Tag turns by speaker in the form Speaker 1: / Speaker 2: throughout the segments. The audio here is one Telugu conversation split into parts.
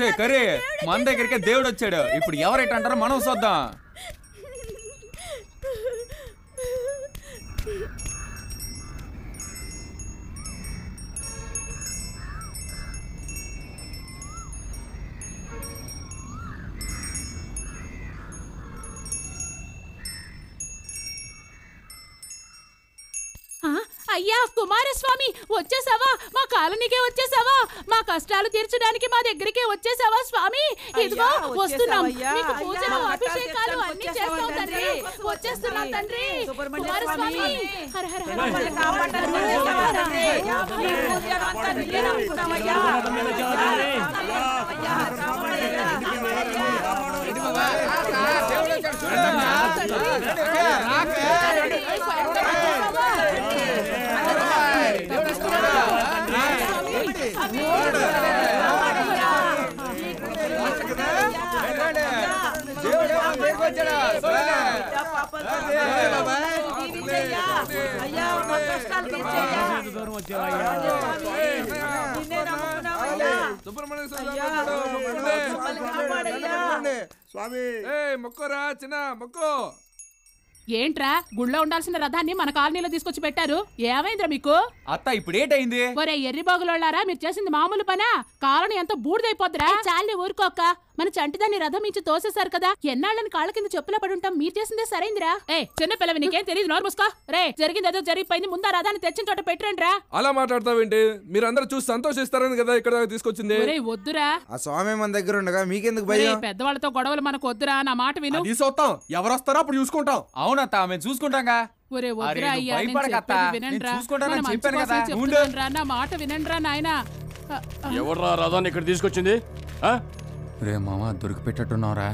Speaker 1: ఒసే కరే మన దగ్గరికే దేవుడు వచ్చాడు. ఇప్పుడు ఎవరైతే అంటారో మనం చూద్దాం.
Speaker 2: అయ్యా కుమారస్వామి, వచ్చేసావా? మా కాలనీకే వచ్చేసావా? మా కష్టాలు తీర్చడానికి మా దగ్గరికే వచ్చేసావా స్వామి? ఇదిగో వస్తున్నాం. నీకు పూజలు అభిషేకాలు అన్ని చేస్తాం తండ్రి. వచ్చేస్తున్నాం తండ్రి. కుమారస్వామి హర హర
Speaker 3: స్వామి మొక్కోరా చిన్న మొక్కో.
Speaker 2: ఏంట్రా గుళ్ళో ఉండాల్సిన రథాన్ని మన కాలనీలో తీసుకొచ్చి పెట్టారు? ఏమైందిరా మీకు?
Speaker 1: అత్త ఇప్పుడు ఏంటైంది?
Speaker 2: ఒరే ఎర్రి బాగులోళ్ళారా, మీరు చేసింది మామూలు పనా? కాలనీ ఎంత బూడిదైపోద్దురా. చాలే ఊరుకోక, మన చంటిదాన్ని రథం ఇచ్చి తోసేశారు కదా. ఎన్నాళ్ళని కాళ్ళ కింద చెప్పులా పడుంటాం. మీరు చేసిందే సరైందిరా. చిన్న పిల్లవి, నీకేం తెలియదు, నోరు మూసుకో. రే జరిగింది ఏదో జరిగిపోయింది, ముందు ఆ రథాన్ని తెచ్చిన చోట పెట్టండి రా.
Speaker 3: అలా మాట్లాడతావేంటి? మీరందరూ చూసి సంతోషిస్తారని కదా ఇక్కడ తీసుకొచ్చింది.
Speaker 2: వద్దురా,
Speaker 4: ఆ స్వామి మన దగ్గర ఉండగా మీకెందుకు భయం?
Speaker 2: పెద్దవాళ్ళతో గొడవలు మనకు వద్దురా. నా మాట విను.
Speaker 3: చూస్తాం, ఎవరు వస్తారో అప్పుడు చూసుకుంటాం.
Speaker 1: అవునత్త, మేము చూసుకుంటాంగా.
Speaker 2: ఒరే వద్దురా అయ్యా, నా మాట వినండిరా నాయనా.
Speaker 5: ఎవర్రా రథాన్ని ఇక్కడ తీసుకొచ్చింది?
Speaker 1: రే మామ దొరికి పెట్టట్టున్నారా?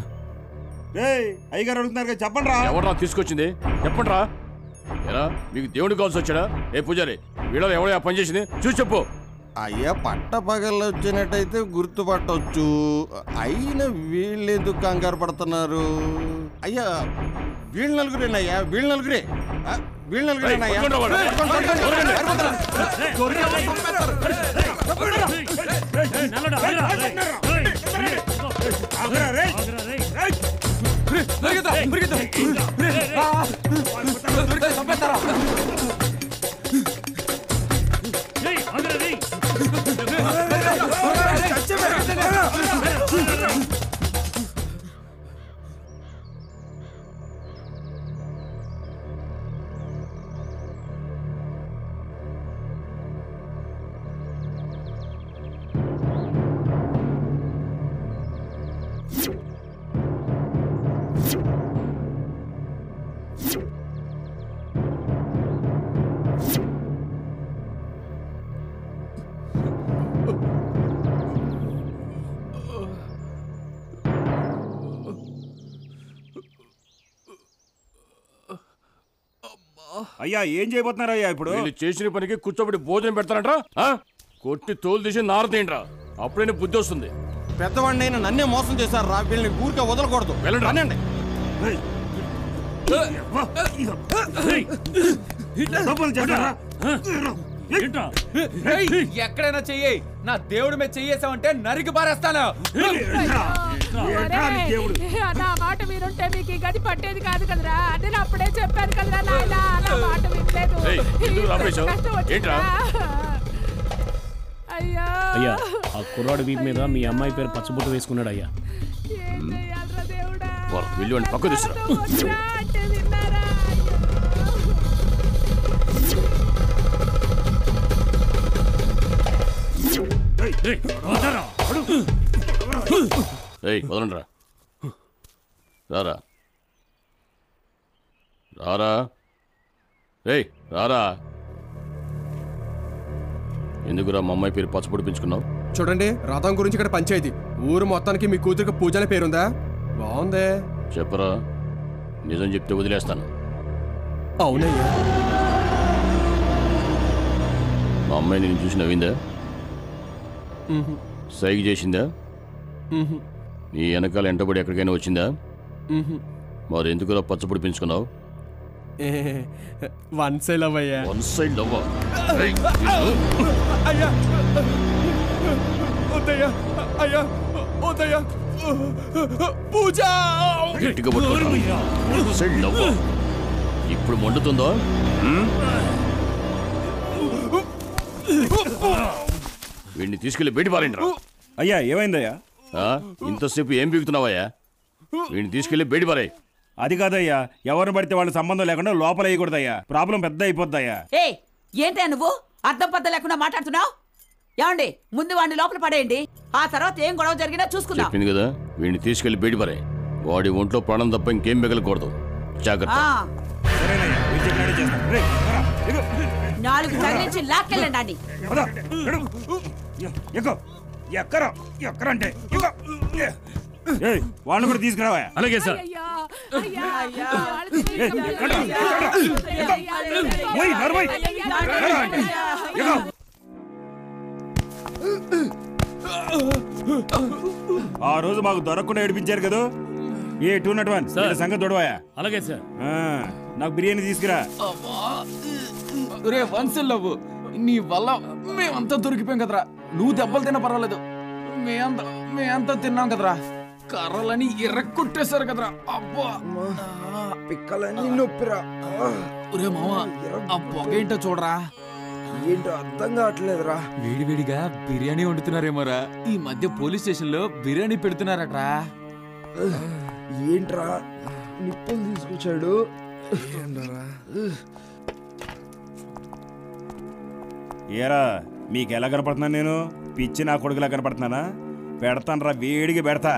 Speaker 4: అయ్యగారు అడుగుతున్నారు కదా, చెప్పండి రా.
Speaker 5: ఎవర్రా తీసుకొచ్చింది చెప్పండి రా. ఎలా మీకు దేవుడు కావాల్సి వచ్చాడా? ఏ పూజారి, వీళ్ళలో ఎవడో పని చేసింది చూసి చెప్పు.
Speaker 4: అయ్యా పట్ట పగలు వచ్చినట్టయితే గుర్తుపట్టవచ్చు. అయినా వీళ్ళు ఎందుకు కంగారు పడుతున్నారు? అయ్యా వీళ్ళు నలుగురేనయ్యా, వీళ్ళు నలుగురే, వీళ్ళు నలుగురేనయ్యా.
Speaker 6: అయ్యా ఏం చేయబోతున్నారయ్యా? ఇప్పుడు
Speaker 5: చేసిన పనికి కూర్చోబెట్టి భోజనం పెడతారంట్రా. కొట్టి తోలు తీసి నారతీయండ్రా, అప్పుడైనా బుద్ధి వస్తుంది.
Speaker 4: పెద్దవాడినైనా నన్నే మోసం చేశారు రా. వీళ్ళని ఊరికే వదలకూడదు. వెళ్ళండి.
Speaker 1: ఎక్కడైనా చెయ్యి, నా దేవుడి మీద చెయ్యేసావంటే నరికి పారేస్తాను.
Speaker 2: నా మాట మీరుంటే మీకు ఈ గది పట్టేది కాదు కదరా. నేను అప్పుడే చెప్పాను కదరా నాయనా, నా మాట వినలేదు.
Speaker 7: అయ్యా ఆ కుర్రాడు వీపు మీద మీ అమ్మాయి పేరు పచ్చబొట్టు వేసుకున్నాడు అయ్యా.
Speaker 5: పక్క తీసుకురా. వదలండ్రా. రారా రారా రారా. ఎందుకురా మా అమ్మాయి పేరు పచ్చబొట్టు పెంచుకున్నావు?
Speaker 3: చూడండి, రథం గురించి ఇక్కడ పంచాయతీ. ఊరు మొత్తానికి మీ కూతురికి పూజల పేరుందా? బాగుందే.
Speaker 5: చెప్పరా, నిజం చెప్తే వదిలేస్తాను.
Speaker 3: అవునయ్యా.
Speaker 5: మా అమ్మాయి నేను చూసి నవ్విందా? సైగ చేసిందా? నీ వెనకాల ఎంటబడి ఎక్కడికైనా వచ్చిందా? మరి ఎందుకురా పచ్చబొడి పెంచుకున్నావు?
Speaker 3: వన్ సైడ్ లవ్ అయ్యా.
Speaker 5: One side love?
Speaker 3: వద్దయ్యా అయ్యా వద్దయ్యా పూజ
Speaker 5: గట్టిగా పట్టుకోరా. సెడ్ అవ్వు. ఇప్పుడు మండుతుందో వీడిని తీసుకెళ్లి బయట పారేంట్రా.
Speaker 6: అయ్యా ఏమైందయ్యా?
Speaker 5: ఇంతసేపు ఏం పీకుతున్నావయ్యా? వీడిని తీసుకెళ్లి బయట పారే.
Speaker 6: అది కాదయ్యా, ఎవరిని పడితే వాళ్ళ సంబంధం లేకుండా లోపల వేయకూడదయ్యా, ప్రాబ్లం పెద్ద అయిపోద్దయ్యా.
Speaker 8: ఏంటా నువ్వు అర్థం పద్ధతి లేకుండా మాట్లాడుతున్నావు? ఏమండి, ముందు వాడిని లోపల పడేయండి, ఆ తర్వాత ఏం గొడవ జరిగినా చూసుకుందాం.
Speaker 5: చెప్పింది కదా, వీడిని తీసుకెళ్లి బయట పారే. వాడి ఒంట్లో ప్రాణం తప్ప ఇంకేం మిగలకూడదు. జాగ్రత్త.
Speaker 6: సరేనయ్యా, మీరు చెప్పినట్టే చేస్తాం. రేయ్, రా, ఎగు.
Speaker 8: 4 తగిలించి లాక్కెళ్ళండి అండి.
Speaker 6: పద, ఎడు. ఎక్కు. ఎక్కరా ఎక్కరంటే ఎక్కు. ఏయ్, వాళ్ళని కూడా తీసుకురావా?
Speaker 7: అలాగే సార్.
Speaker 6: ఆ రోజు మాకు దొరకకుండా ఏడిపించారు కదా. ఏ 201 సంగతి దొడవాయా?
Speaker 7: అలాగే సార్.
Speaker 6: నాకు బిర్యానీ తీసుకురా.
Speaker 1: రే వన్సెల్లవు, నీ వల్ల మేమంతా దొరికిపోయాం కదరా. నువ్వు దెబ్బలు తిన్నా పర్వాలేదు, మేమంతా తిన్నాం కదరా. కర్రలని ఎర్రకొట్టేశారు కదరా. అబ్బా
Speaker 9: పిక్కలన్నీ నొప్పిరా.
Speaker 1: ఒరే మామ, ఆ పొగ ఏంటో చూడరా.
Speaker 9: ఏంటో అర్థం కావట్లేదురా.
Speaker 1: వేడివేడిగా బిర్యానీ వండుతున్నారేమోరా. ఈ మధ్య పోలీస్ స్టేషన్ లో బిర్యానీ పెడుతున్నారట్రా.
Speaker 9: ఏంట్రా నిప్పులు తీసుకొచ్చాడు?
Speaker 6: ఏరా, మీకు ఎలా కనపడుతున్నాను నేను? పిచ్చి నా కొడుకులా కనపడుతున్నానా? పెడతాను రా, వేడిగా పెడతా.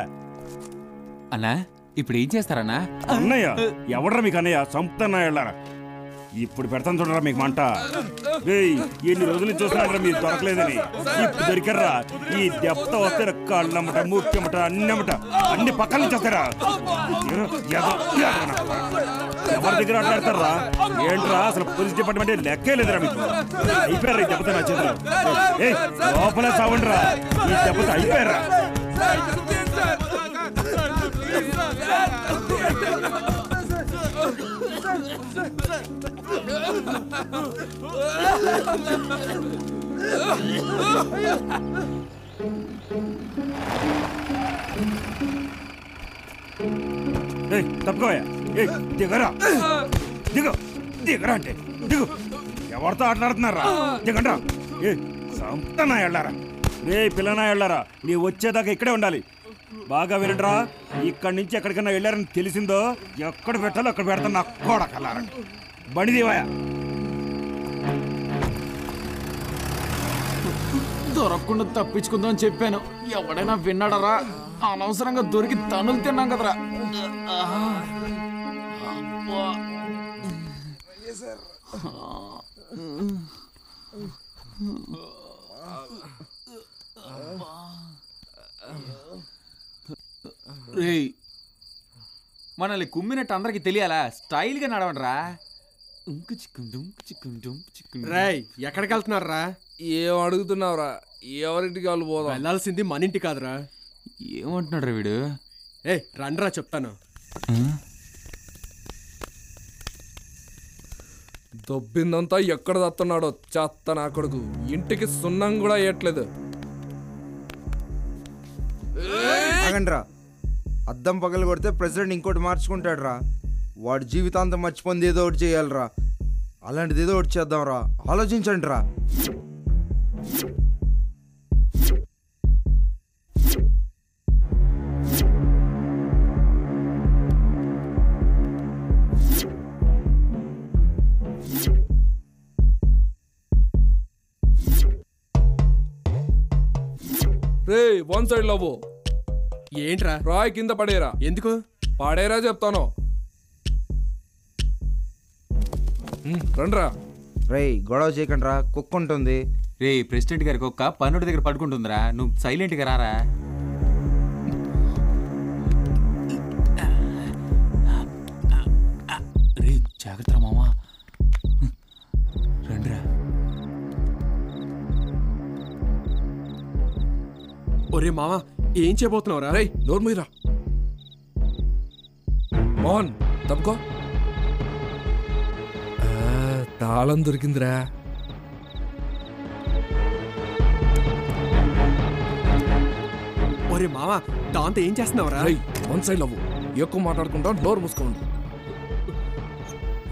Speaker 1: అన్నా ఇప్పుడు ఏం చేస్తారన్నా?
Speaker 6: అన్నయ్య ఎవడరా మీకు అన్నయ్య? చంపుతాన్నా వెళ్ళారా? ఇప్పుడు పెడతాను చూడరా మీకు మంట. ఎన్ని రోజులు చూస్తున్నారా మీరు దొరకలేదని. ఇప్పుడు దొరికారా? ఈ దెబ్బతో వస్తే కళ్ళమ్మట, ముక్కమ్మట, అన్నమ్మట అన్ని పక్కన నుంచి వస్తారా? ఎవరి దగ్గర ఆటలాడతారా? ఏంట్రా అసలు పోలీస్ డిపార్ట్మెంట్ లెక్కే లేదురా మీకు. అయిపోయారా ఈ దెబ్బతో? నా చేతిలో లోపలే సావండిరా. ఈ దెబ్బతో అయిపోయారా? తప్పుకోయా. దిగరా, దిగు, దిగరా అంటే దిగు. ఎవరితో ఆటలాడుతున్నారా? దిగండ్రా. సంపుతానా వెళ్ళారా? రే పిల్లనా వెళ్ళారా? నీ వచ్చేదాకా ఇక్కడే ఉండాలి. బాగా వినట్రా, ఇక్కడి నుంచి ఎక్కడికైనా వెళ్ళారని తెలిసిందో ఎక్కడ పెట్టాలో అక్కడ పెడతాను. నా కూడా కల్లారా బండిదేవాయా.
Speaker 1: దొరకకుండా తప్పించుకుందాం అని చెప్పాను. ఎవడైనా విన్నాడరా? అనవసరంగా దొరికి తనులు తిన్నాం కదరా. రేయ్, మనల్ని కుమ్మినట్టు అందరికి తెలియాలా? స్టైల్గా నడవండిరా.
Speaker 3: రేయ్, ఎక్కడికి వెళ్తున్నారా?
Speaker 9: ఏం అడుగుతున్నావురా? ఎవరింటికి వాళ్ళు పోదాం?
Speaker 3: వెళ్ళాల్సింది మన ఇంటి కాదురా.
Speaker 1: ఏమంటున్నాడు రా వీడు?
Speaker 3: రండ్రా చెప్తాను.
Speaker 9: దొబ్బిందంతా ఎక్కడ దత్తన్నాడో చెత్త నా కొడుకు. ఇంటికి సున్నం కూడా వేయట్లేదు.
Speaker 10: ఆగండ్రా, అద్దం పగలు కొడితే ప్రెసిడెంట్ ఇంకోటి మార్చుకుంటాడు రా. వాడు జీవితాంతం మర్చిపోయింది ఏదో ఒకటి చేయాలరా. అలాంటిది ఏదో ఒకటి చేద్దాం రా. ఆలోచించండి రా.
Speaker 9: రే, 1 సైడ్ లవ్వు.
Speaker 3: ఏంట్రా?
Speaker 9: రాయ్ కింద పడేరా.
Speaker 3: ఎందుకు
Speaker 9: పడేరా చెప్తాను. రండ్రా.
Speaker 10: రేయ్, గొడవ చేయకండి రా, కుక్క ఉంటుంది.
Speaker 1: రే, ప్రెసిడెంట్ గారికి ఒక్క పన్నుడి దగ్గర పడుకుంటుందిరా. నువ్వు సైలెంట్గా రారా. రే, జాగ్రత్త మామా. రండిరా.
Speaker 3: ఒరే మామ, ఏం చేయబోతున్నావురా?
Speaker 9: రేయ్, నోరు మీరా. మోహన్ తప్పుకో. తాళం దొరికిందిరా.
Speaker 3: ఒరే మామ దాంతో ఏం చేస్తున్నావురా?
Speaker 9: వన్ సైడ్ అవ్వు, ఎక్కువ మాట్లాడుకుంటా నోరు మూసుకోండి.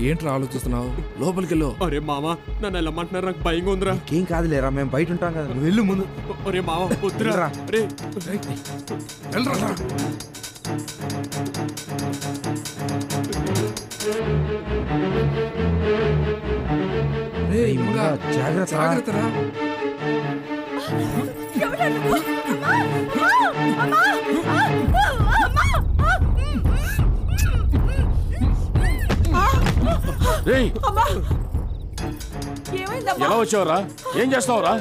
Speaker 9: ఏంట్రా ఆలోచిస్తున్నావు? లోపలికి వెళ్ళు.
Speaker 3: ఒరే మామ నన్ను వెళ్ళమంటున్నారు, నాకు భయంగా ఉందిరా.
Speaker 10: ఏం కాదులేరా, మేము బయట ఉంటాం కదా, నువ్వు వెళ్ళు ముందు.
Speaker 3: ఒరే మామ వద్దురా. రే
Speaker 9: వెళ్ళరా. జాగ్రత్తరా.
Speaker 5: ఎలా వచ్చావురా? ఏం చేస్తావురా?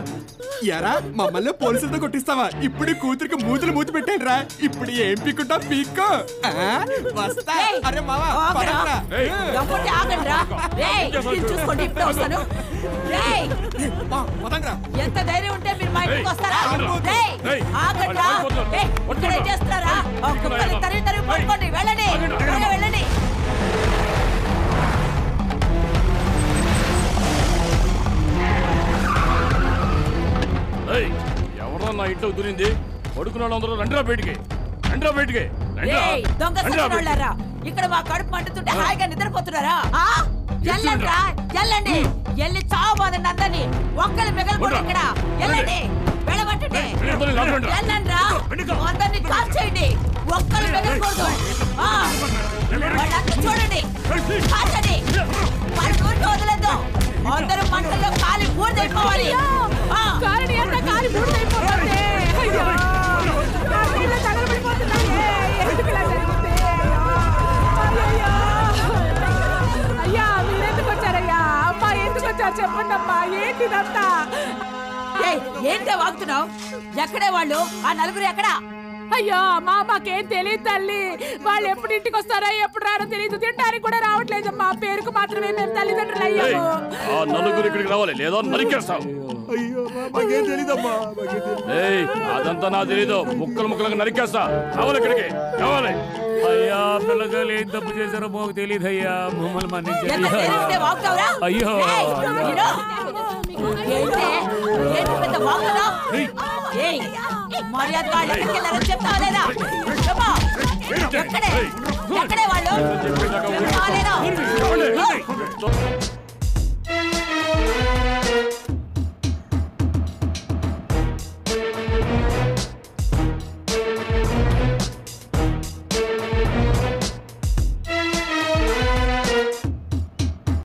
Speaker 3: ఎరా మమ్మల్ని పోలీసులతో కొట్టిస్తావా? ఇప్పుడు కూతురికి మూతులు మూతి పెట్టాను రా. ఇప్పుడు ఏం పీక్కుంటా పీక్కో. వస్తా. అరే మావా
Speaker 8: ఎంత ధైర్యం ఉంటే మీరు మా ఇంటికి వస్తారా? ఇక్కడే చేస్తున్నారా? తరి తరి పట్టుకోండి, వెళ్ళండి వెళ్ళండి.
Speaker 5: ఎవరో నా ఇంట్లో దూరింది? పడుకున్న అందరూ రండిరా బయటికి, రండిరా బయటికి.
Speaker 8: దొంగ సచ్చినోళ్ళారా, ఇక్కడ మా కడుపు మండుతుంటే హాయిగా నిద్రపోతున్నారా? వెళ్ళండిరా, వెళ్ళండి. వెళ్ళి చావబోదండి అందరినీ. ఒక్కరు మిగలకూడదు ఇక్కడ. వెళ్ళండి, వెళ్ళబట్టండి. వెళ్ళండిరా, అందరినీ కాల్చేయండి. ఒక్కరు మిగలకూడదు. వాళ్ళంతా చూడండి, కాల్చండి. మన ఊరికి వదలద్దు. అందరూ మంటల్లో కాలి బూడిదైపోవాలి.
Speaker 2: కారణి అంతా కాలి బూడిదైపోతుంది. అయ్యా మీరెందుకు వచ్చారయ్యా? అమ్మా ఎందుకు వచ్చారు చెప్పండి అమ్మా, ఏంటిదంతా?
Speaker 8: ఏంటే వాగుతున్నావు? ఎక్కడే వాళ్ళు? ఆ నలుగురు ఎక్కడా?
Speaker 2: అయ్యో అమ్మా, మాకేం తెలియదు తల్లి. వాళ్ళు ఎప్పుడు ఇంటికి వస్తారో ఎప్పుడు రారో తెలియదు. తింటానికి కూడా రావట్లేదమ్మా. పేరుకు మాత్రమే మేము తల్లిదండ్రులు అయ్యాము.
Speaker 5: ఆ నలుగురు ఇక్కడికి రావాలి, లేదా నరికేస్తాం. అదంతా నాకు తెలీదు. ముక్కలు ముక్కలుగా నరికేస్తా. రావాలి ఇక్కడికి, కావాలి.
Speaker 7: అయ్యా పిల్లగాలు ఏం తప్పు చేశారో మాకు తెలియదు అయ్యా, మమ్మల్ని మన్నించండి. అయ్యో
Speaker 8: మర్యాదగా చెప్తావా లేదా? ఎక్కడే వాళ్ళు?